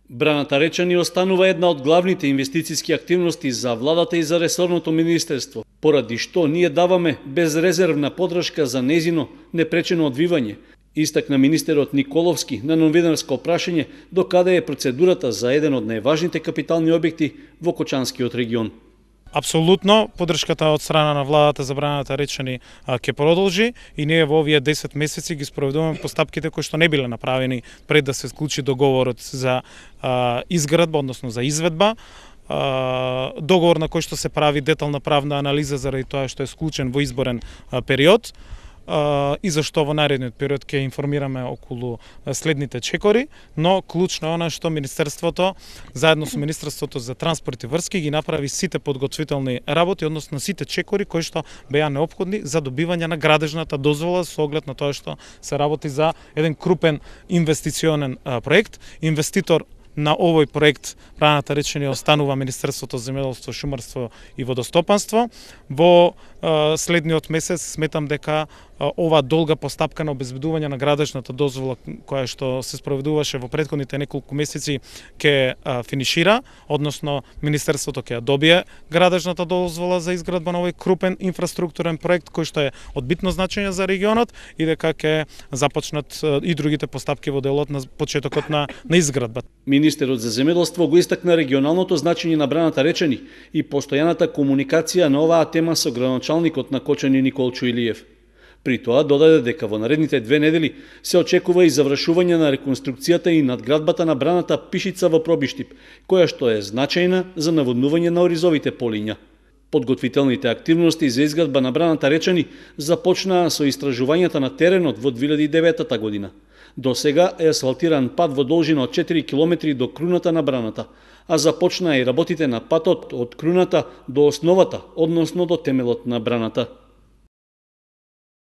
Браната Речани останува една од главните инвестициски активности за владата и за ресорното министерство, поради што ние даваме безрезервна подршка за незино непречено одвивање, истакна министерот Николовски на новинарско прашање докаде е процедурата за еден од најважните капитални објекти во Кочанскиот регион. Апсолутно, поддршката од страна на владата за Браната Речани ќе продолжи и ние во овие 10 месеци ги спроведуваме постапките кои што не биле направени пред да се склучи договорот за изградба, односно за изведба. Договор на кој што се прави детална правна анализа заради тоа што е склучен во изборен период и зашто во наредниот период ќе информираме околу следните чекори, но клучно е она што Министерството, заедно со Министерството за транспорт и врски, ги направи сите подготвителни работи, односно сите чекори кои што беа неопходни за добивање на градежната дозвола со оглед на тоа што се работи за еден крупен инвестиционен проект. Инвеститор на овој проект Браната Речани останува Министерството за земјоделство, шумарство и водостопанство. Во следниот месец сметам дека ова долга постапка на обезбедување на градежната дозвола која што се спроведуваше во претходните неколку месеци ќе финишира, односно Министерството ќе ја добие градежната дозвола за изградба на овој крупен инфраструктурен проект кој што е од битно значење за регионот и дека ќе започнат и другите постапки во делот на почетокот на изградба. Министерот за земјоделство го истакна регионалното значење на Браната Речани и постојаната комуникација на оваа тема со градоначалникот на Кочани Николчо Илиев. При тоа додаде дека во наредните 2 недели се очекува и завршување на реконструкцијата и надградбата на браната Пишица во Пробиштип, која што е значајна за наводнување на оризовите полиња. Подготвителните активности за изградба на Браната Речани започнаа со истражувањата на теренот во 2009 година. До сега е асфалтиран пат во должина од 4 км до круната на браната, а започнаа и работите на патот од круната до основата, односно до темелот на браната.